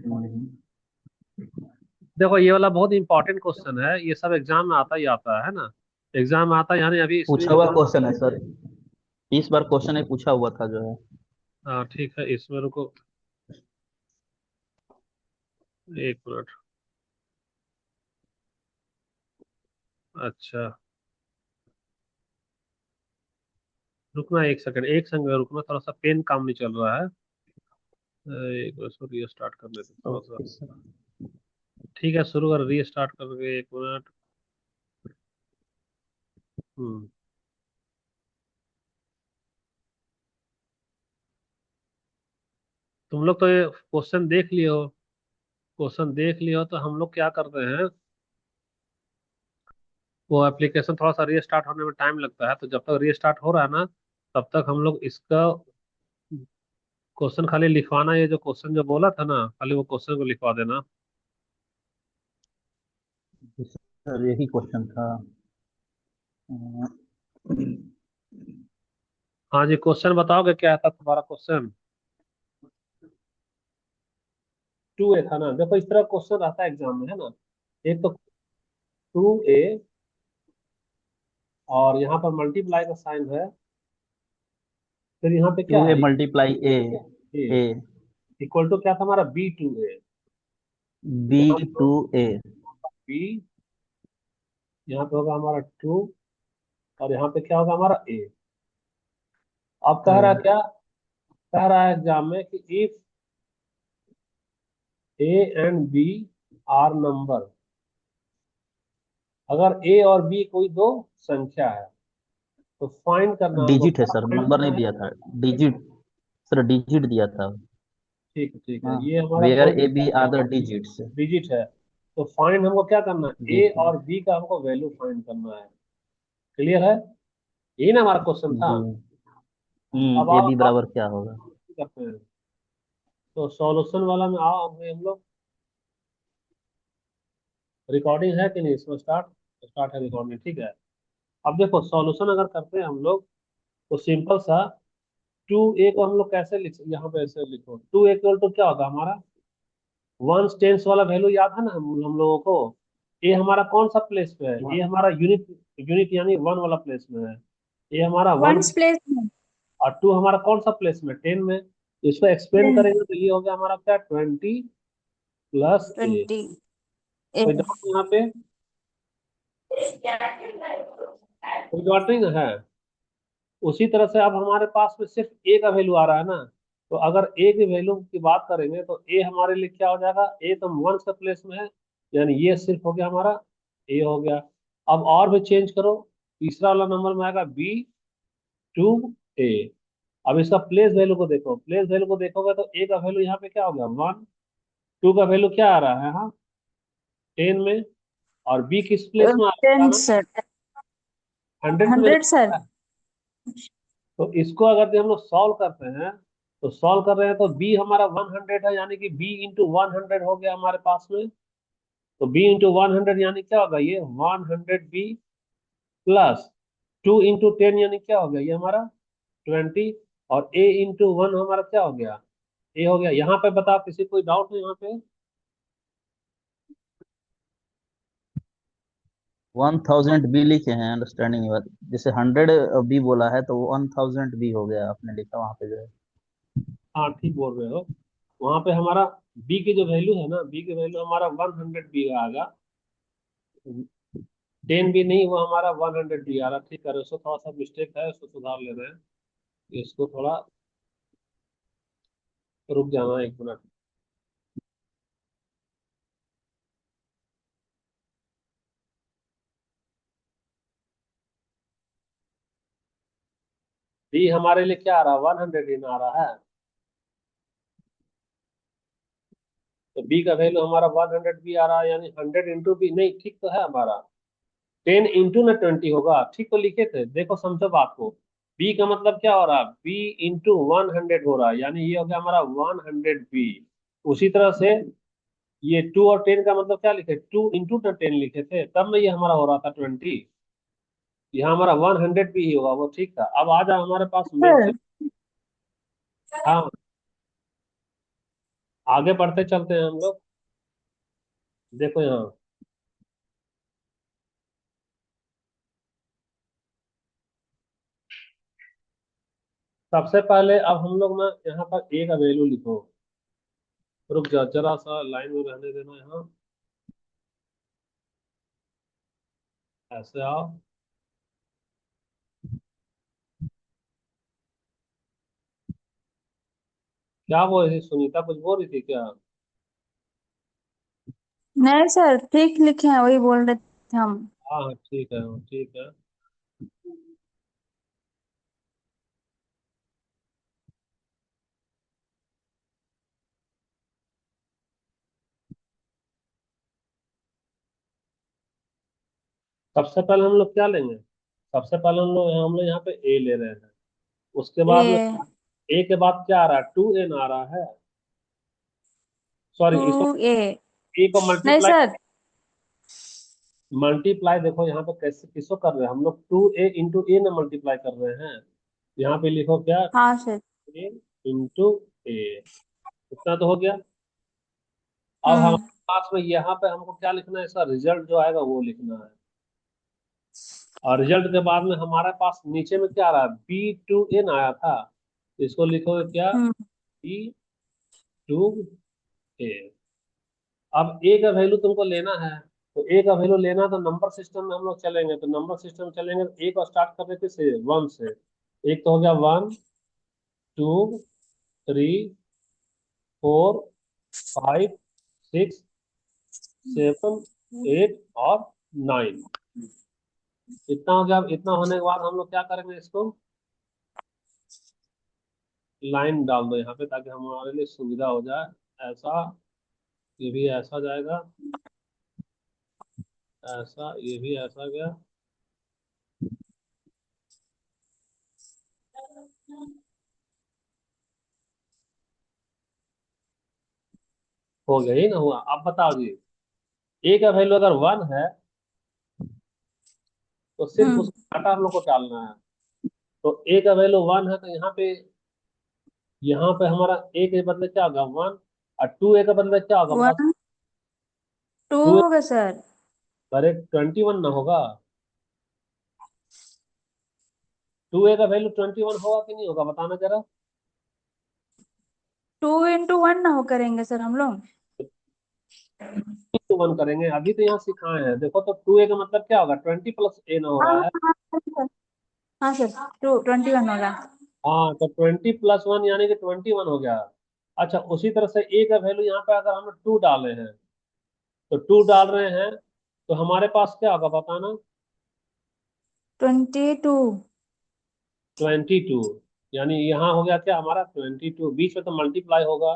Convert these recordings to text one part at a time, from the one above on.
हम्म, देखो ये वाला बहुत इंपॉर्टेंट क्वेश्चन है, ये सब एग्जाम में आता ही आता है ना। एग्जाम में आता है, यानी अभी पूछा स्क्रीन हुआ पर। क्वेश्चन है सर। इस बार क्वेश्चन एक पूछा हुआ था जो है। हाँ ठीक है, इसमें रुको, एक मिनट। अच्छा, रुकना एक सेकंड, एक सेकंड रुकना, थोड़ा सा पेन काम नहीं चल रहा है। एक बार इसको रीस्टार्ट कर लेते हैं थोड़ा सा। Okay sir. ठीक है, शुरू कर, रीस्टार्ट करके एक मिनट। हम्म। तुम लोग तो ये क्वेश्चन देख लिए हो, क्वेश्चन देख लिए हो तो हम लोग क्या करते हैं, वो एप्लीकेशन थोड़ा सा रीस्टार्ट होने में टाइम लगता है, तो जब तक रीस्टार्ट हो रहा है ना, तब तक हम लोग इसका क्वेश्चन खाली लिखवाना, ये जो क्वेश्चन जो बोला था ना, खाली वो क्वेश्चन को लिखवा देना। सर यही क्वेश्चन था। हाँ जी, क्वेश्चन बताओगे क्या था तुम्हारा क्वेश्चन? 2A था ना। देखो इस तरह क्वेश्चन रहता है एग्जाम में, है ना। एक तो 2A, और यहाँ पर मल्टीप्लाई का साइन है, फिर यहाँ पे क्या टू ए है, multiply A. A A equal to क्या था हमारा, B2A। बी यहाँ टू पे ए। बी, यहाँ पे होगा हमारा 2, और यहाँ पे क्या होगा हमारा A। अब कह रहा है क्या, कह रहा है एग्जाम में कि if A and B are number, अगर A और B कोई दो संख्या है, तो फाइंड करना हमको, डिजिट है क्या सर, फाइंड नंबर नहीं करना दिया है। था। डिजिट। सर डिजिट दिया था। ठीक है ठीक है, हाँ। ये हमारा वेयर कौन A B are the digits. Digit है, तो फाइंड हमको क्या करना है, जी ए सर। और बी का हमको वैल्यू फाइंड करना है। क्लियर है, यही ना हमारा क्वेश्चन था। जी। अब ए आओ बी आप बराबर क्या होगा? करते हैं, तो सॉल्यूशन वाला में आओ अभी हम लोग। रिकॉर्डिंग है कि नहीं इसमें, स्टार्ट, स्टार्ट है रिकॉर्डिंग, ठीक है। अब देखो सॉल्यूशन अगर करते हैं हम लोग, तो सिंपल सा, 2A को हम लोग कैसे लिख, यहाँ पे ऐसे लिखो, 2A इक्वल टू क्या होगा हमारा, वन टेंस वाला वैल्यू याद है ना हम लोगों को। ये हमारा कौन सा प्लेस पे है, ये हमारा यूनिट, यूनिट यानी वन वाला प्लेस में है। ये हमारा वन, वंस प्लेस में। और 2 हमारा कौन सा प्लेस में, 10 में। इसको एक्सपेंड करेंगे तो ये हो गया हमारा क्या, 20 + A। 20। कोई डाउट यहाँ पे, कोई डाउट नहीं ना है। उसी तरह से अब हमारे पास में सिर्फ ए का वैल्यू आ रहा है ना, तो अगर ए की वैल्यू की बात करेंगे तो ए हमारे लिए क्या हो जाएगा, ए तो वन का प्लेस में है, यानी ये सिर्फ हो गया हमारा, ए हो गया। अब और भी चेंज करो, तीसरा वाला नंबर में आएगा B2A। अब इसका प्लेस वैल्यू को देखो, प्लेस वैल्यू को देखोगे तो ए का वैल्यू यहाँ पे क्या हो गया, 1। 2 का वैल्यू क्या आ रहा है, हाँ, 10 में। और बी किस प्लेस में आ रहा है 10 ना, सर। 100 में 100 सर। आ रहा है। तो इसको अगर हम लोग सॉल्व करते हैं, तो सॉल्व कर रहे हैं तो बी हमारा 100 है, यानी कि B × 100 हो गया हमारे पास में। तो B × 100 यानी क्या होगा, ये 100B प्लस 2 × 10 यानी क्या हो गया, ये हमारा 20। और A × 1 हमारा क्या हो गया, ए हो गया। यहाँ पे बताओ, किसी कोई डाउट है यहाँ पे? 1000 बी लिखे हैं, अंडरस्टैंडिंग बात। जैसे 100 बी बोला है तो वो 1000 बी हो गया, आपने लिखा वहां पे जो है। हाँ ठीक बोल रहे हो। वहां पे हमारा बी की जो वैल्यू है ना, बी की वैल्यू हमारा 100 बी आएगा, 10 भी नहीं, वो हमारा 100 बी आ रहा। ठीक है, उसको थोड़ा सा मिस्टेक है, उसको सुधार लेना है। इसको थोड़ा रुक जाना, एक मिनट। बी हमारे लिए क्या आ रहा है, 100 इन आ रहा है। तो बी का वैल्यू हमारा 100 बी आ रहा है, यानी 100 × बी नहीं, ठीक तो है हमारा। 10 × 20 होगा, ठीक तो लिखे थे, देखो समझो बात को। बी का मतलब क्या हो रहा है, B × 100 हो रहा है, यानी ये हो गया हमारा 100 बी। उसी तरह से ये 2 और 10 का मतलब क्या लिखे, 2 × 10 लिखे थे, तब में ये हमारा हो रहा था 20। यहाँ हमारा 100 भी ही होगा, वो ठीक था। अब आ जाओ हमारे पास सर मेथड। हाँ आगे बढ़ते चलते हैं हम लोग। देखो यहाँ, सबसे पहले अब हम लोग ना यहाँ पर ए का वैल्यू लिखो। रुक जा, जरा सा लाइन में रहने देना यहाँ। ऐसे आओ। क्या वो ऐसी सुनीता कुछ बोल रही थी क्या? नहीं सर, ठीक लिखे हैं, वही बोल रहे थे हम। हाँ हाँ, ठीक है ठीक है। सबसे पहले हम लोग क्या लेंगे? सबसे पहले हम लोग यहाँ पे ए ले रहे हैं। उसके बाद में ए ए के बाद क्या आ रहा है? 2n आ रहा है। सॉरी, टू इसको ए ए को नहीं मल्टीप्लाई। सर। मल्टीप्लाई देखो यहाँ पे कैसे किसको कर रहे हैं हम लोग? 2a इंटू ए में मल्टीप्लाई कर रहे हैं। यहाँ पे लिखो क्या? हाँ सर। ए इंटू ए। इतना तो हो गया। अब हमारे हम्म पास में यहाँ पे हमको क्या लिखना है? इसका रिजल्ट जो आएगा वो लिखना है। और रिजल्ट के बाद में हमारे पास नीचे में क्या आ रहा है? B2n आया था। इसको लिखोगे क्या? हम्म B2a। अब ए का वैल्यू तुमको लेना है। तो ए का वैल्यू लेना है तो नंबर सिस्टम में हम लोग चलेंगे। तो नंबर सिस्टम में चलेंगे तो ए को स्टार्ट कर देते से 1 से। एक तो हो गया 1, 2, 3, 4, 5, 6, 7, 8 और 9। इतना हो गया। अब इतना होने के बाद हम लोग क्या करेंगे? इसको लाइन डाल दो यहाँ पे ताकि हमारे लिए सुविधा हो जाए। ऐसा, ये भी ऐसा जाएगा। ऐसा, ये भी ऐसा गया। हो गया, ही ना हुआ? अब बताओ जी, ए का वैल्यू अगर 1 है तो सिर्फ हम्म उसका डाटा हम लोग को डालना है। तो ए का वैल्यू 1 है तो यहाँ पे हमारा ए के बदले क्या होगा? 1। और 2a के बदले क्या होगा बता? 1 2 2। होगा सर। अरे 21 ना होगा? 2a का वैल्यू 21 होगा कि नहीं होगा? बताना जरा। 2 into 1 ना हो करेंगे सर हम लोग। 21 करेंगे। अभी तो यहाँ सिखाए हैं, देखो तो 2a का मतलब क्या होगा? 20 प्लस a ना हो हाँ रहा हाँ है। हाँ सर। हाँ सर, 21 होगा। हाँ, तो 20 + 1 यानी कि 21 हो गया। अच्छा, उसी तरह से a का वैल्यू यहाँ पे अगर हम 2 डाले हैं, तो 2 डाल रहे हैं तो हमारे पास क्या होगा बताना? 22। 22। यानी यहाँ हो गया क्या हमारा? 22। बीच में तो मल्टीप्लाई होगा।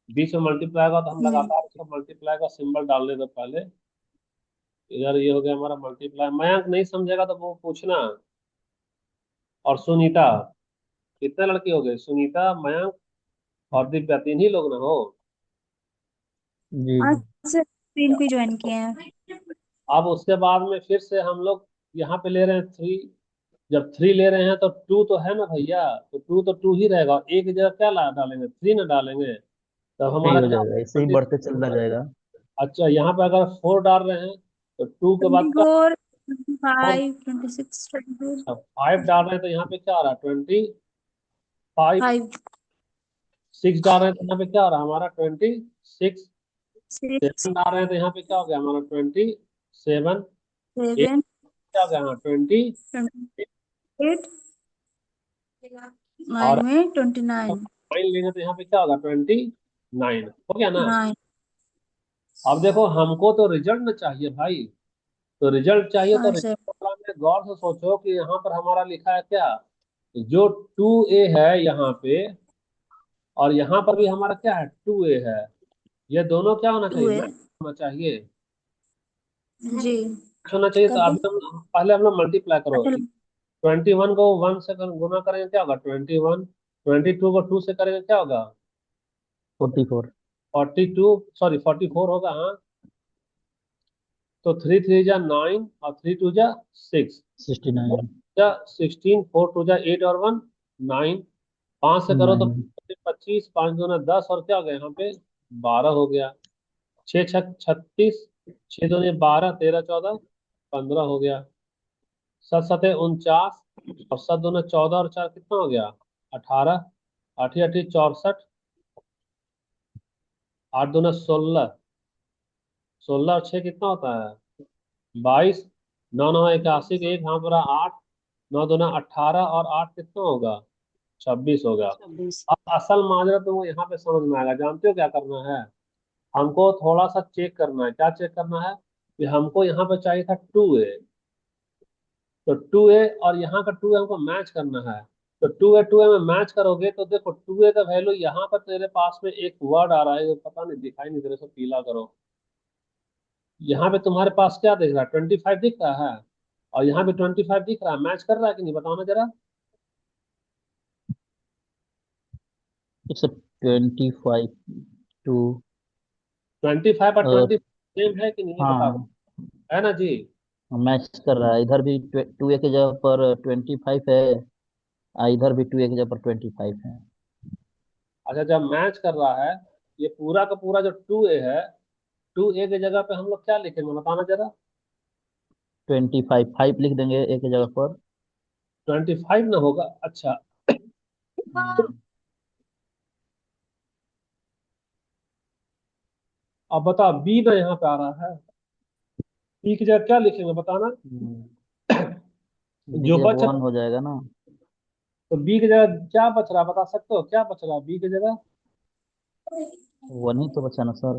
बीच में मल्टीप्लाई होगा तो हम हम्म लगातार इसका मल्टीप्लाई का सिंबल डाल देते पहले। इधर ये हो गया हमारा मल्टीप्लाई। मयंक नहीं समझेगा तो वो पूछना। और सुनीता, कितने लड़के हो गए? सुनीता, मयंक और दिव्या, तीन ही लोग ना हो? जी हाँ जी। सर, 3 भी ज्वाइन किए हैं। अब उसके बाद में फिर से हम लोग यहाँ पे ले रहे हैं 3। जब 3 ले रहे हैं तो 2 तो है ना भैया? तो 2 तो 2 ही रहेगा। और एक जगह क्या ला डालेंगे? 3 ना डालेंगे? तब सही हमारा हो क्या? जाएगा, ऐसे ही बढ़ते चलता जाएगा। अच्छा, यहाँ पे अगर 4 डाल रहे हैं तो 2 के बाद क्या? 24 4। 25 26 22 5 डाल रहे हैं तो यहाँ पे क्या आ रहा है? 25। 5 6 डाल रहे हैं तो यहाँ पे क्या आ रहा है हमारा? 26। 6 7 डाल रहे हैं तो यहाँ पे क्या हो गया हमारा? 27। 8 7 क्या हो गया? हाँ, 20। 28 और 9 में 29 9 लेंगे तो यहाँ पे क्या होगा? 29 हो गया ना? 9। अब देखो, हमको तो रिजल्ट में चाहिए भाई। तो रिजल्ट चाहिए तो हाँ सर। रिजल्ट में गौर से सोचो कि यहाँ पर हमारा लिखा है क्या? जो 2a है यहाँ पे, और यहाँ पर भी हमारा क्या है? 2a है। ये दोनों क्या होना 2 चाहिए? है। मैच होना चाहिए। जी, मैच होना चाहिए। तो कर दो। अभी हम पहले हम लोग मल्टीप्लाई करो। अच्छा। 21 को 1 से गुना करेंगे क्या होगा? 21। 22 को 2 से करेंगे क्या होगा? 44। 42, सॉरी 44 होगा, हाँ। तो 3 3 जा 9 और 3 2 जा 6। 69। जा 16, 4 2 जा 8 और 1 9। 5 से करो तो 9। 25, 5 दूना 10 और क्या हो गया यहाँ पे? 12 हो गया। 6 6 36, 6 दूनी 12, 13 14 15 हो गया। 7 7 49, और 7 दूना 14 और 4 कितना हो गया? 18। 8 8 64, 8 दूना 16, 16 और 6 कितना होता है? 22। 9 9 81 के एक, हाँ पूरा 8। 9 दूना 18 और 8 कितना होगा? 26 होगा। 26। अब असल माजरा तुमको यहाँ पे समझ में आएगा। जानते हो क्या करना है? हमको थोड़ा सा चेक करना है। क्या चेक करना है? कि हमको यहाँ पे चाहिए था 2a, तो 2a और यहाँ का 2a हमको मैच करना है। तो 2a में मैच करोगे तो देखो 2a का वैल्यू यहाँ पर तेरे पास में एक वर्ड आ रहा है, पता नहीं दिखाई नहीं दे रहा, से पीला करो। यहाँ पे तुम्हारे पास क्या दिख रहा है? 25 दिख रहा है, और यहाँ पे 25 दिख रहा है। मैच कर रहा है कि नहीं, बताओ ना जरा। It's 25 to. 25 और और 20 सेम है कि नहीं, ये बताओ। हाँ, है ना जी? मैच कर रहा है। इधर भी 2a की जगह पर 25 है, इधर भी 2a की जगह पर 25 है। अच्छा, जब मैच कर रहा है, ये पूरा का पूरा जो 2a है, 2a की जगह पे हम लोग क्या लिखेंगे, बताना जरा। 25 5 लिख देंगे a की जगह पर। 25 ना होगा? अच्छा। हम्म, अब बताओ, बी ना यहाँ पे आ रहा है, बी की जगह क्या लिखेंगे, बताना। बी जो की जगह बच रहा 1 हो जाएगा ना। तो बी की जगह क्या बच रहा है, बता सकते हो क्या बच रहा है बी की जगह? 1 ही तो बचा ना सर।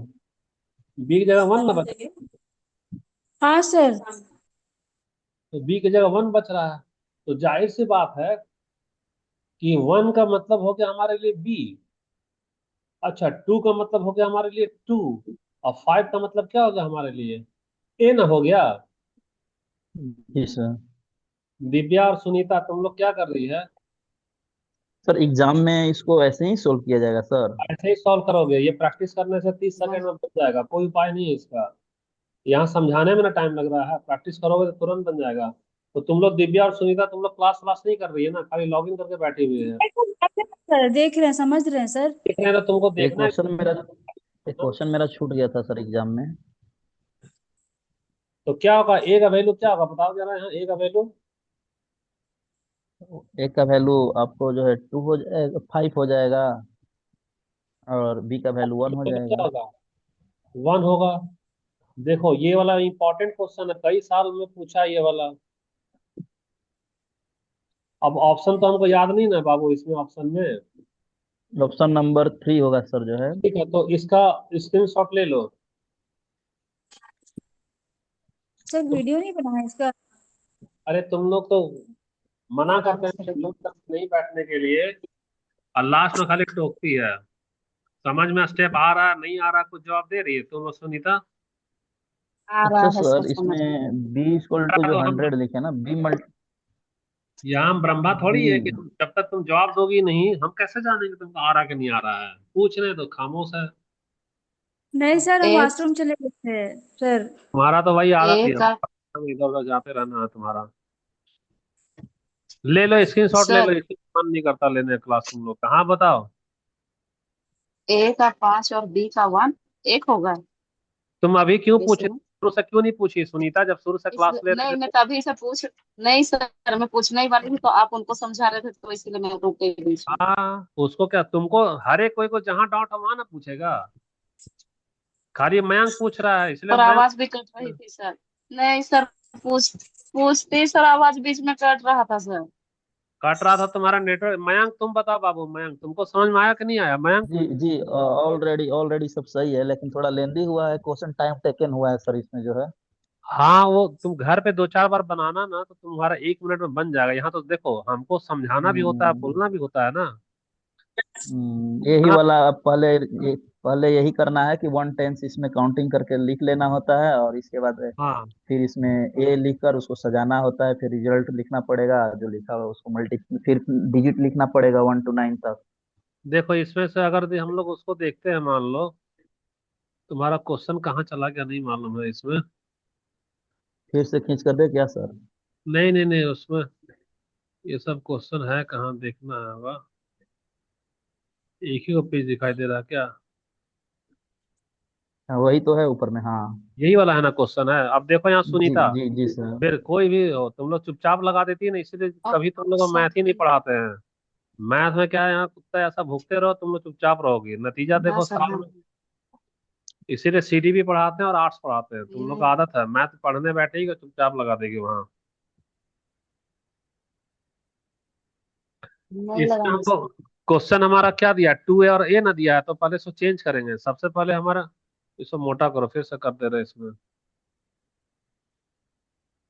बी की जगह 1 ना बच? हाँ सर। तो बी की जगह 1 बच रहा है, तो जाहिर सी बात है कि 1 का मतलब हो गया हमारे लिए बी। अच्छा, 2 का मतलब हो गया हमारे लिए 2, और 5 का मतलब क्या हो गया हमारे लिए? ए ना हो गया। जी सर। दिव्या और सुनीता, तुम लोग क्या कर रही है? सर एग्जाम में इसको ऐसे ही सोल्व किया जाएगा सर? ऐसे ही सॉल्व करोगे? ये प्रैक्टिस करने से 30 सेकंड में बन जाएगा, कोई उपाय नहीं है इसका। यहाँ समझाने में ना टाइम लग रहा है, प्रैक्टिस करोगे तो तुरंत बन जाएगा। तो तुम लोग दिव्या और सुनीता, तुम लोग क्लास क्लास नहीं कर रही है ना, खाली लॉगिन करके बैठी हुई है। सर देख रहे हैं, समझ रहे हैं सर। देख रहे हैं तो तुमको एक देखना है। क्वेश्चन मेरा एक क्वेश्चन मेरा छूट गया था सर एग्जाम में। तो क्या होगा ए का वैल्यू, क्या होगा बताओ जरा, यहाँ ए का वैल्यू। ए का वैल्यू आपको जो है 2 हो जाएगा, 5 हो जाएगा, और बी का वैल्यू 1 हो क्या जाएगा। होगा? 1 होगा। देखो ये वाला इंपॉर्टेंट क्वेश्चन है, कई साल में पूछा है ये वाला। अब ऑप्शन तो हमको याद नहीं ना बाबू, इसमें ऑप्शन में। ऑप्शन नंबर 3 होगा सर जो है। ठीक है, तो इसका स्क्रीनशॉट ले लो। सर तुम, वीडियो नहीं बना है इसका। अरे तुम लोग तो मना करते हैं तुम लोग तक नहीं बैठने के लिए, और लास्ट में खाली टोकती है। समझ में स्टेप आ रहा है नहीं आ रहा, कुछ जवाब दे रही है तुम सुनीता। आ रहा अच्छा है सर सर, समझ में। इसमें बी इक्वल टू जो तो हम 100 लिखे ना, बी मल्ट यहाँ हम ब्रह्मा थोड़ी है कि बी। जब तक तुम जवाब दोगी नहीं, हम कैसे जानेंगे तुमको आ रहा कि नहीं आ रहा है? पूछ रहे हैं तो खामोश है। नहीं सर, हम एक वॉशरूम चले गए थे सर। तुम्हारा तो वही आदत ही है, एक का इधर उधर जाते रहना है तुम्हारा। ले लो स्क्रीनशॉट ले लो, सर, इसकी मन नहीं करता लेने क्लास तुम लोग का। हाँ बताओ। ए का 5 और बी का 1 एक होगा तुम अभी क्यों पूछ रहे इसमें। हो? शुरू से क्यों नहीं पूछी सुनीता, जब शुरू से क्लास इसलिए ले रहे नहीं, थे मैं तो? तभी से पूछ नहीं सर, मैं पूछने ही वाली थी तो आप उनको समझा रहे थे तो इसलिए मैं रुक गई बीच में। हाँ, उसको क्या, तुमको हर एक कोई को जहाँ डाउट है वहां ना पूछेगा। खाली मयंक पूछ रहा है इसलिए पर मैं। आवाज भी कट रही थी सर। नहीं सर, पूछते ही सर आवाज बीच में कट रहा था सर। काट रहा था तुम्हारा नेटवर्क। मयंक तुम बताओ बाबू, मयंक तुमको समझ में आया कि नहीं आया मयंक? जी जी, ऑलरेडी ऑलरेडी सब सही है, लेकिन थोड़ा लेंदी हुआ है क्वेश्चन, टाइम टेकन हुआ है सर इसमें जो है। हाँ, वो तुम घर पे 2 4 बार बनाना ना तो तुम्हारा 1 मिनट में बन जाएगा। यहाँ तो देखो हमको समझाना भी होता है, हम्म, बोलना भी होता है ना। यही हाँ। वाला अब पहले यही करना है कि 1 10 इसमें काउंटिंग करके लिख लेना होता है, और इसके बाद हाँ, फिर इसमें ए लिखकर उसको सजाना होता है, फिर रिजल्ट लिखना पड़ेगा जो लिखा हुआ उसको मल्टी, फिर डिजिट लिखना पड़ेगा 1 to 9 तक। देखो इसमें से अगर हम लोग उसको देखते हैं, मान लो तुम्हारा क्वेश्चन कहाँ चला गया नहीं मालूम है इसमें। फिर से खींच कर दे क्या सर? नहीं नहीं नहीं, उसमें ये सब क्वेश्चन है कहाँ, देखना है। वाह, एक ही को पेज दिखाई दे रहा है क्या? वही तो है ऊपर में, हाँ। यही वाला है ना क्वेश्चन है। अब देखो यहाँ जी सुनीता, जी जी सर। फिर कोई भी हो, तुम लोग चुपचाप लगा देती है ना, इसीलिए कभी तुम लोग को मैथ ही नहीं पढ़ाते हैं। मैथ में क्या है, यहाँ कुत्ता ऐसा भूखते रहो, तुम लोग चुपचाप रहोगी, नतीजा देखो साल में। इसीलिए सीडी भी पढ़ाते हैं और आर्ट्स पढ़ाते हैं, तुम लोग का आदत है मैथ पढ़ने बैठेगी चुपचाप लगा देगी वहाँ। इसमें हमको क्वेश्चन हमारा क्या दिया, 2A और A ना दिया है, तो पहले इसको चेंज करेंगे। सबसे पहले हमारा, इसको मोटा करो, फिर से कर दे रहे हैं इसमें।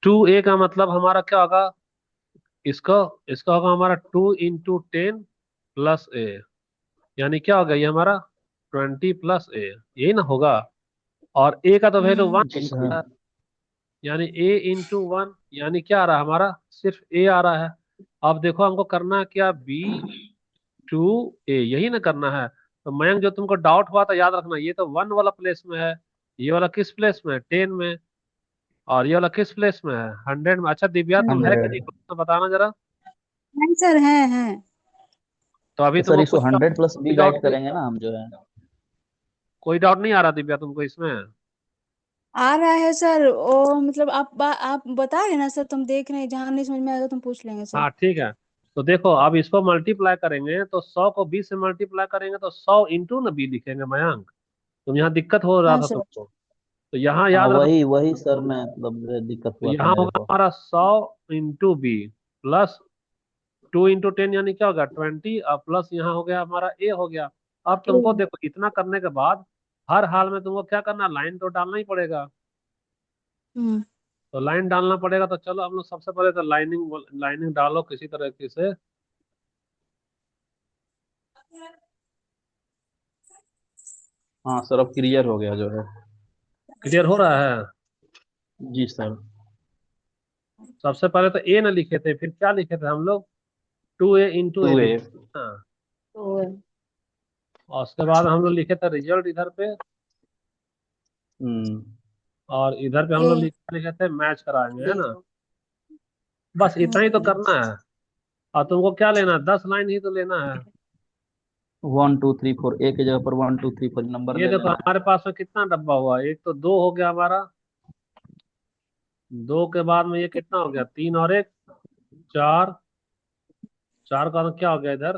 2A का मतलब हमारा क्या होगा, इसको इसका होगा हमारा 2 × 10 + A, यानी क्या होगा ये हमारा 20 + A, यही ना होगा। और A का तो वैल्यू 1 जी सर। है, यानी A × 1, यानी क्या आ रहा है हमारा, सिर्फ A आ रहा है। अब देखो हमको करना है क्या, B × A, यही ना करना है। तो मयंक, जो तुमको डाउट हुआ था, याद रखना, ये तो 1 वाला प्लेस में है, ये वाला किस प्लेस में है, 10 में, और ये वाला किस प्लेस में है, 100 में। अच्छा दिव्या, तुम है कि नहीं, 100। तो बताना जरा। नहीं सर, है। तो अभी तो सर तुमको इसको कुछ 100 + B डाउट गाइड करेंगे ना हम जो है। कोई डाउट नहीं आ रहा दिव्या तुमको इसमें? आ रहा है सर, वो मतलब आप बता रहे ना सर, तुम देख रहे हैं, जहाँ नहीं समझ में आएगा तुम पूछ लेंगे सर। हाँ ठीक है। तो देखो अब इसको मल्टीप्लाई करेंगे, तो 100 को 20 से मल्टीप्लाई करेंगे तो 100 इंटू ना B लिखेंगे मयंक। तुम यहाँ दिक्कत हो रहा हाँ था सर। तुमको, तो यहाँ हाँ याद रखो। वही वही सर, मैं मतलब दिक्कत तो हुआ था यहाँ मेरे होगा को। हमारा 100 × B प्लस 2 × 10, यानी क्या होगा 20, और प्लस यहाँ हो गया हमारा A हो गया। अब तुमको देखो इतना करने के बाद हर हाल में तुमको क्या करना, लाइन तो डालना ही पड़ेगा। हम्म। तो लाइन डालना पड़ेगा, तो चलो हम लोग सबसे पहले तो लाइनिंग लाइनिंग डालो किसी तरीके से। हाँ सर, अब क्लियर हो गया जो है। क्लियर हो रहा है। जी सर। सबसे पहले तो A ना लिखे थे, फिर क्या लिखे थे हम लोग, 2A × A 2A। लिखे। हाँ, और उसके बाद हम लोग लिखे थे रिजल्ट इधर पे, हम्म। और इधर पे हम ए। लोग लिखे थे मैच कराएंगे, है ना। बस इतना ही तो करना है। और तुमको क्या लेना है, 10 लाइन ही तो लेना है। 1 2 3 4, A की जगह पर 1 2 3 4 नंबर ये ले देखो लेना है। हमारे पास में कितना डब्बा हुआ, एक तो 2 हो गया हमारा, 2 के बाद में ये कितना हो गया, 3 और 1, 4, 4 का क्या हो गया इधर,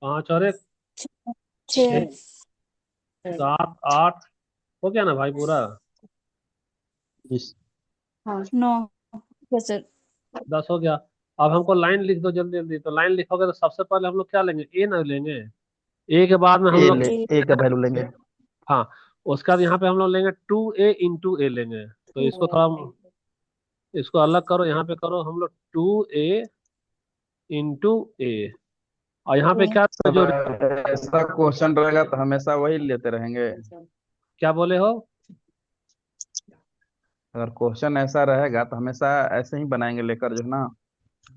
5 और 1, 6, 6। 7, 8, हो गया ना भाई पूरा, इस 9। Yes sir. 10 हो गया। अब हमको लाइन लिख दो जल्दी जल्दी। तो लाइन लिखोगे तो सबसे पहले हम लोग क्या लेंगे, ए ना लेंगे। ए के बाद में हम ए लोग, ले, ए का वैल्यू लेंगे। हाँ, उसके बाद यहाँ पे हम लोग लेंगे 2A × A लेंगे। तो इसको थोड़ा, इसको अलग करो, यहाँ पे करो हम लोग 2A × A, और यहाँ पे क्या सब जो, ऐसा क्वेश्चन रहेगा तो हमेशा वही लेते रहेंगे। क्या बोले हो। अगर क्वेश्चन ऐसा रहेगा तो हमेशा ऐसे ही बनाएंगे लेकर जो है ना।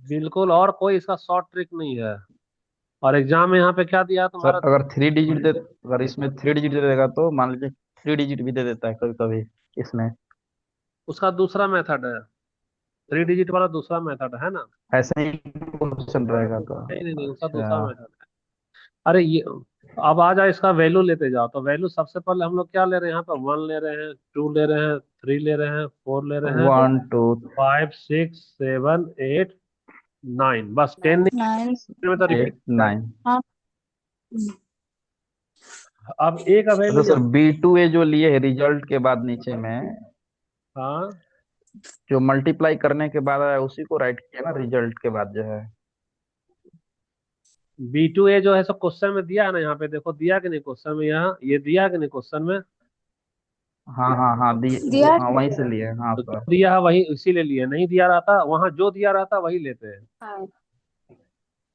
बिल्कुल, और कोई इसका शॉर्ट ट्रिक नहीं है। और एग्जाम में यहाँ पे क्या दिया सर तुम्हारा, अगर 3 डिजिट दे, अगर इसमें 3 डिजिट दे देगा तो मान लीजिए 3 डिजिट भी दे देता है कभी कभी इसमें। उसका दूसरा मेथड है, 3 डिजिट वाला दूसरा मेथड है ना। ऐसे ही क्वेश्चन रहेगा तो। नहीं नहीं नहीं, उसका दूसरा अच्छा। मेथड है। अरे ये, अब आ जाओ इसका वैल्यू लेते जाओ। तो वैल्यू सबसे पहले हम लोग क्या ले रहे हैं, यहाँ पे 1 ले रहे हैं, 2 ले रहे हैं, 3 ले रहे हैं, 4 ले रहे हैं, 1 2 5 6 7 8 9, बस 10 नहीं, 9। में तो रिपीट। 8 9। हाँ। अब ए का अच्छा वैल्यू, सर, B2A जो लिए है रिजल्ट के बाद नीचे में, हाँ, जो मल्टीप्लाई करने के बाद आया उसी को राइट किया ना रिजल्ट के बाद जो है। B2A जो है सो क्वेश्चन में दिया है ना, यहाँ पे देखो दिया कि नहीं क्वेश्चन में, यहाँ ये दिया कि नहीं क्वेश्चन में। हाँ हाँ हाँ, दिया। हाँ वहीं से लिए, हाँ तो जो सर। दिया है वही इसीलिए लिए, नहीं दिया रहता वहां, जो दिया रहता वही लेते हैं।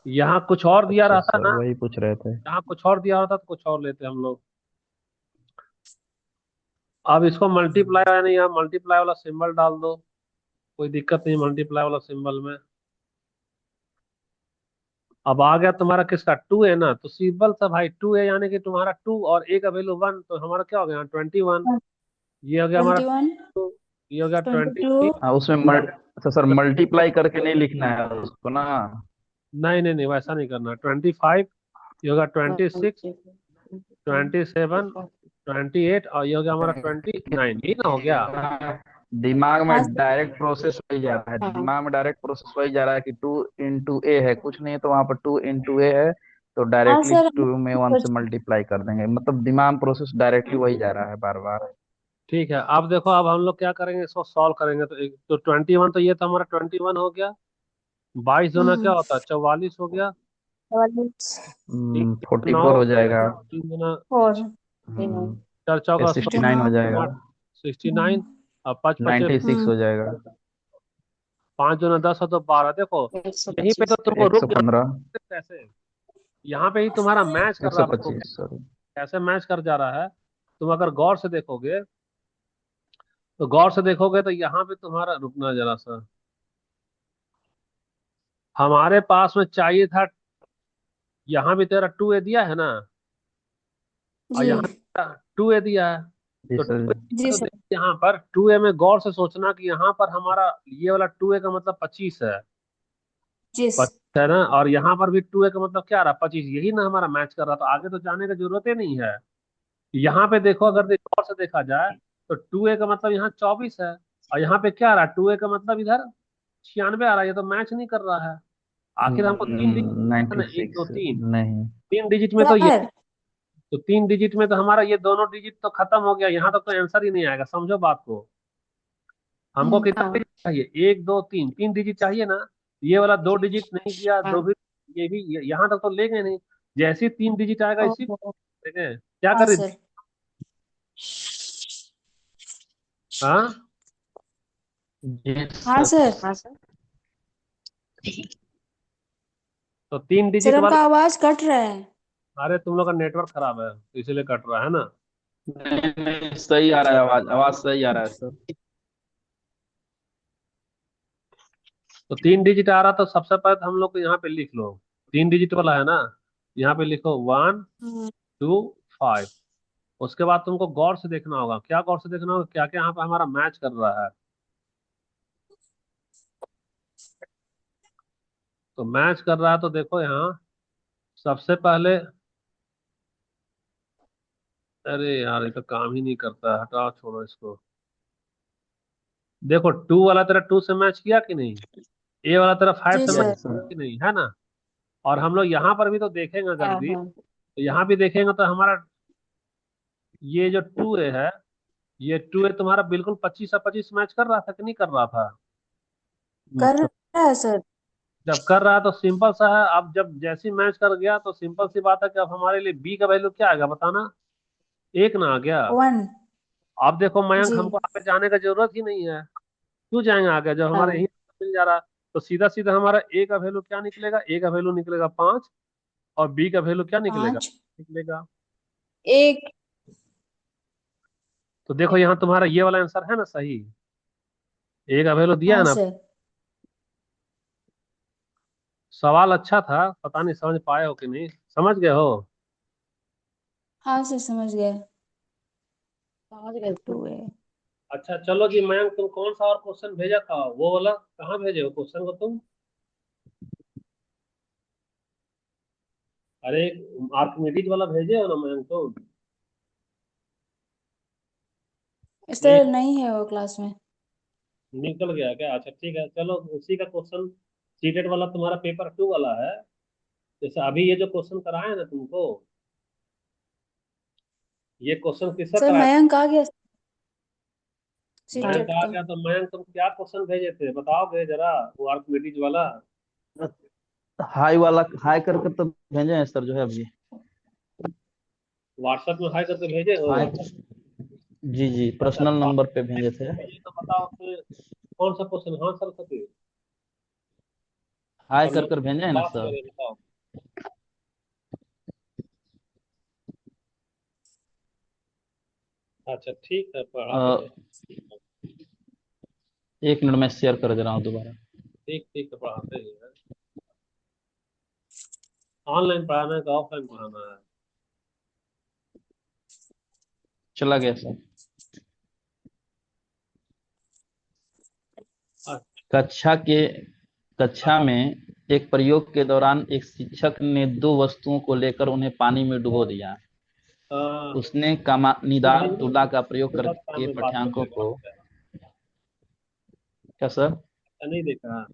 यहाँ कुछ और दिया अच्छा रहता सर, ना, वही पूछ रहे थे। यहाँ कुछ और दिया होता तो कुछ और लेते हम लोग। अब इसको मल्टीप्लाई, यानी यहाँ मल्टीप्लाई वाला सिंबल डाल दो, कोई दिक्कत नहीं मल्टीप्लाई वाला सिंबल में। अब आ गया तुम्हारा किसका, 2A ना, तो सिंपल सा भाई, 2A यानी कि तुम्हारा 2 और A का वैल्यू 1, तो हमारा क्या हो गया 21। ये हो गया हमारा 21। 2, ये हो गया 22। 23। हाँ उसमें अच्छा सर, मल्टीप्लाई करके नहीं लिखना है उसको ना। नहीं नहीं नहीं, वैसा नहीं करना, 25, ये होगा 26, 27, 28 और ये हो गया हमारा 29, यही ना हो गया। दिमाग हाँ में डायरेक्ट प्रोसेस वही जा रहा है, हाँ दिमाग में डायरेक्ट प्रोसेस वही जा रहा है कि 2 into a है, कुछ नहीं है तो वहां पर 2 into a है, तो हाँ डायरेक्टली सर, 2 में 1 से मल्टीप्लाई कर देंगे, मतलब दिमाग प्रोसेस डायरेक्टली वही जा रहा है बार बार। ठीक है, अब देखो, अब हम लोग क्या करेंगे, इसको सॉल्व करेंगे। तो 21, तो ये तो हमारा 21 हो गया। 22 दूना क्या होता है, 44 हो गया। 9, 44 हो जाएगा। 3 दूना फोर 4 चौका 69 हो जाएगा। 69, और 5 पचे 96 हो जाएगा। 5 दूना 10 हो तो 12। देखो यहीं पे तो तुमको रुक जाना 115। कैसे, यहाँ पे ही तुम्हारा मैच कर रहा है, देखो 125 सॉरी। कैसे मैच कर जा रहा है। तुम अगर गौर से देखोगे, तो गौर से देखोगे तो यहाँ पे तुम्हारा, रुकना जरा सा, हमारे पास में चाहिए था, यहाँ भी तेरा 2a दिया है ना, और जी यहाँ 2a दिया है। जी तो सर। 2a जी तो सर देख, यहाँ पर 2a में गौर से सोचना कि यहाँ पर हमारा ये वाला 2a का मतलब 25 है। जी 25 है ना, और यहाँ पर भी 2a का मतलब क्या रहा, 25, यही ना हमारा मैच कर रहा। तो आगे तो जाने की जरूरत ही नहीं है। यहाँ पे देखो, अगर गौर से देखा जाए तो 2a का मतलब यहाँ 24 है, और यहाँ पे क्या आ रहा है, 2a का मतलब इधर 96 आ रहा है। ये तो मैच नहीं कर रहा है। आखिर हमको 3 डिजिट है ना, एक दो 96 तीन, नहीं। 3 डिजिट में तो ये, सर। तो 3 डिजिट में तो हमारा ये दोनों डिजिट तो खत्म हो गया, यहाँ तक तो आंसर ही नहीं आएगा, समझो बात को। हमको कितना हाँ डिजिट चाहिए, 1 2 3, 3 डिजिट चाहिए ना। ये वाला 2 डिजिट नहीं दिया, दो भी, ये भी यहाँ तक तो लेंगे नहीं। जैसे ही 3 डिजिट आएगा इसी को ओहो, लेंगे। क्या हाँ कर रही थी? सर। हाँ, जी हाँ सर। सर। तो तीन सर डिजिट आपका वाला, आवाज कट रहा है। अरे तुम लोग का नेटवर्क खराब है तो इसीलिए कट रहा है ना। नहीं नहीं, सही आ रहा है, आवाज आवाज सही आ रहा है सर। तो 3 डिजिट आ रहा, तो सबसे पहले तो हम लोग को यहाँ पे लिख लो, 3 डिजिट वाला है ना, यहाँ पे लिखो 1 2 5। उसके बाद तुमको गौर से देखना होगा, क्या गौर से देखना होगा, क्या क्या यहाँ पे हमारा मैच कर रहा है। तो मैच कर रहा है, तो देखो यहाँ सबसे पहले, अरे यार ये तो काम ही नहीं करता है, हटाओ छोड़ो इसको। देखो 2 वाला तेरा 2 से मैच किया कि नहीं, ए वाला तेरा 5 जी से मैच सर। Yes sir. कि नहीं, है ना। और हम लोग यहाँ पर भी तो देखेंगे अगर हाँ भी, हाँ तो यहाँ भी देखेंगे तो हमारा ये जो 2a है, ये 2a तुम्हारा बिल्कुल 25 से 25 मैच कर रहा था कि नहीं कर रहा था। कर तो रहा है सर। जब कर रहा है तो सिंपल सा है, अब जब जैसी मैच कर गया तो सिंपल सी बात है कि अब हमारे लिए बी का वैल्यू क्या आएगा बताना, 1 ना आ गया। 1। अब देखो मयंक, जी हमको आगे जाने का जरूरत ही नहीं है, क्यों जाएंगे आगे जब हमारे हाँ यही मिल जा रहा है। तो सीधा सीधा हमारा ए का वैल्यू क्या निकलेगा, ए का वैल्यू निकलेगा 5, और बी का वैल्यू क्या निकलेगा, 5 निकलेगा। 1। तो देखो यहाँ तुम्हारा ये वाला आंसर है ना सही, ए का वैल्यू दिया है हाँ ना। सर। सवाल अच्छा था, पता नहीं समझ पाए हो कि नहीं, समझ गए हो। हाँ सर समझ गए। समझ गए 2 है। अच्छा चलो जी मयंक, तुम कौन सा और क्वेश्चन भेजा था, वो वाला कहाँ भेजे हो क्वेश्चन को तुम। अरे आर्किमिडीज वाला भेजे हो ना मयंक तुम। इस नहीं, तरह नहीं है वो क्लास में। निकल गया क्या, अच्छा ठीक है, चलो उसी का क्वेश्चन, सीटेट वाला तुम्हारा पेपर 2 वाला है। जैसे अभी ये जो क्वेश्चन कराए हैं ना तुमको, ये क्वेश्चन किसका सर कराया। मयंक आ गया मयंक सीटेट आ का। गया, तो मयंक तुम क्या क्वेश्चन भेजे थे बताओगे जरा, वो आर्किमिडीज वाला। हाई वाला हाई करके तो भेजे हैं सर, जो है अभी। व्हाट्सएप में हाई करके भेजे हो। हाई। जी जी, अच्छा पर्सनल नंबर पे भेजे थे। ये तो बताओ फिर, कौन सा क्वेश्चन, हाँ सर सती, हाई और कर कर भेजे हैं ना बात सर। करें, बताओ। अच्छा ठीक है, पढ़ाते हैं। एक मिनट में शेयर कर दे रहा हूँ दोबारा। ठीक ठीक है, पढ़ाते हैं। ऑनलाइन पढ़ाना है कि ऑफलाइन पढ़ाना है। चला गया सर। अच्छा। कक्षा के कक्षा में एक प्रयोग के दौरान एक शिक्षक ने दो वस्तुओं को लेकर उन्हें पानी में डुबो दिया। हाँ, उसने तो कमानीदार भाई तुला का प्रयोग थोड़ा काम करके में बात कर पाठ्यांकों लेगा। को। क्या सर? नहीं देखा हाँ।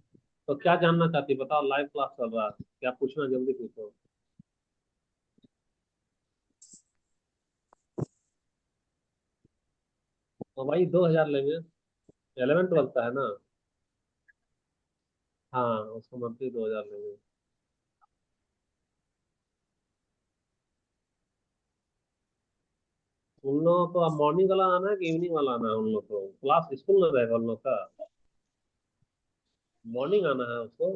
तो क्या जानना चाहती बताओ, लाइव क्लास चल रहा है, क्या पूछना जल्दी पूछो। तो भाई 2000 लेंगे, 11 12 का है ना। हाँ उसको मंथली 2000 लेंगे। उन लोगों को अब मॉर्निंग वाला आना है कि इवनिंग वाला आना है, उन लोग को क्लास स्कूल में रहेगा उन लोग का। मॉर्निंग आना है उसको।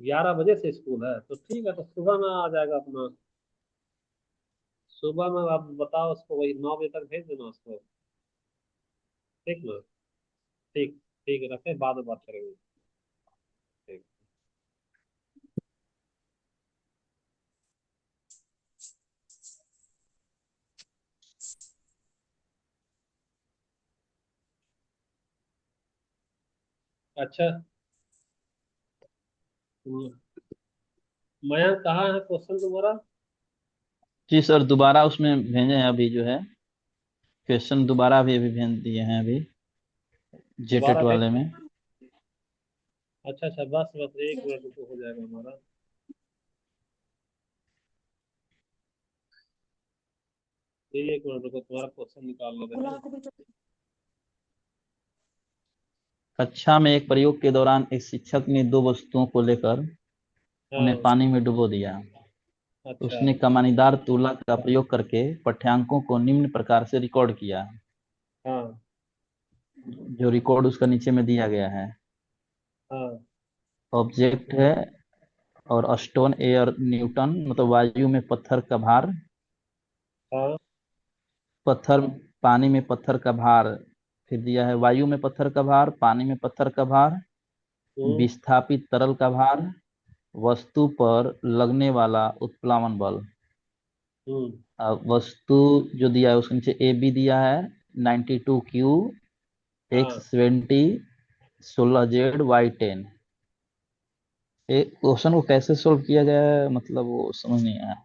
11 बजे से स्कूल है तो ठीक है, तो सुबह में आ जाएगा अपना। सुबह में आप बताओ उसको, वही 9 बजे तक भेज देना उसको। ठीक ना। ठीक। ठीक है, रखे, बाद में बात करेंगे। ठीक। अच्छा। मयंक कहाँ है क्वेश्चन तुम्हारा। जी सर, दोबारा उसमें भेजे हैं अभी जो है, क्वेश्चन दोबारा भी अभी भेज दिए हैं अभी, जेटेट दोबारा भेज। वाले में। अच्छा अच्छा, बस बस 1 मिनट तो हो जाएगा हमारा। 1 मिनट रुको, तुम्हारा क्वेश्चन निकाल ले रहे बुला हैं। के भी तो। कक्षा में एक प्रयोग के दौरान एक शिक्षक ने दो वस्तुओं को लेकर उन्हें हाँ। पानी में डुबो दिया। अच्छा। उसने कमानीदार तुला का प्रयोग करके पाठ्यांकों को निम्न प्रकार से रिकॉर्ड किया, हाँ। जो रिकॉर्ड उसका नीचे में दिया गया है। हाँ। ऑब्जेक्ट है, और स्टोन एयर न्यूटन, मतलब वायु में पत्थर का भार। हाँ। पत्थर, पानी में पत्थर का भार। फिर दिया है वायु में पत्थर का भार, पानी में पत्थर का भार, हम्म। विस्थापित तरल का भार, वस्तु पर लगने वाला उत्प्लावन बल। हम्म। वस्तु जो दिया है उसके नीचे ए बी दिया है, 92 क्यू, हाँ। X 20, 16 Z, Y 10। एक क्वेश्चन को कैसे सोल्व किया गया है, मतलब वो समझ नहीं आया।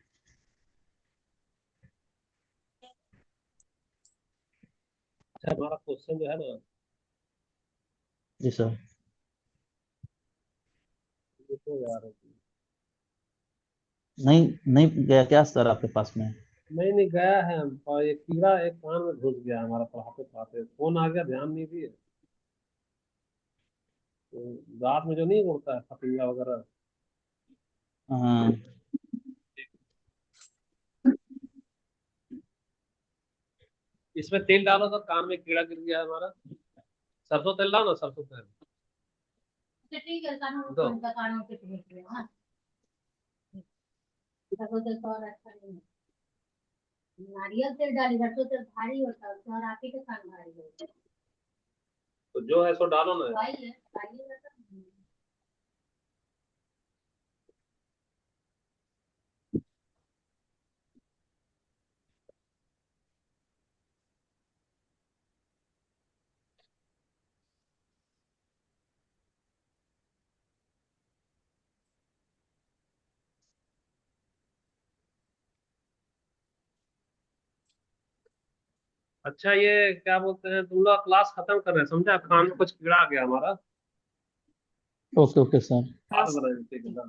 अच्छा, हमारा क्वेश्चन जो है ना, जी सर। देखो यार। नहीं, नहीं गया क्या सर आपके पास में? नहीं नहीं गया है, और ये कीड़ा एक कान में घुस गया हमारा, पढ़ाते पढ़ाते फोन आ गया, ध्यान नहीं दिए। तो रात में जो नहीं उड़ता है पतंगा वगैरह। हाँ। इसमें तेल डालो तो कान में कीड़ा गिर गया है हमारा। सरसों तेल डालो ना, सरसों तेल। ठीक है, दो। नारियल तेल डाली, सरसों तेल भारी होता है, उससे और आके के कान भारी होता है। तो जो है सो डालो ना। अच्छा, ये क्या बोलते हैं, तुम लोग क्लास खत्म कर रहे हैं समझा, कान में कुछ कीड़ा आ गया हमारा। Okay okay sir. बात बनाए ठीक है ना।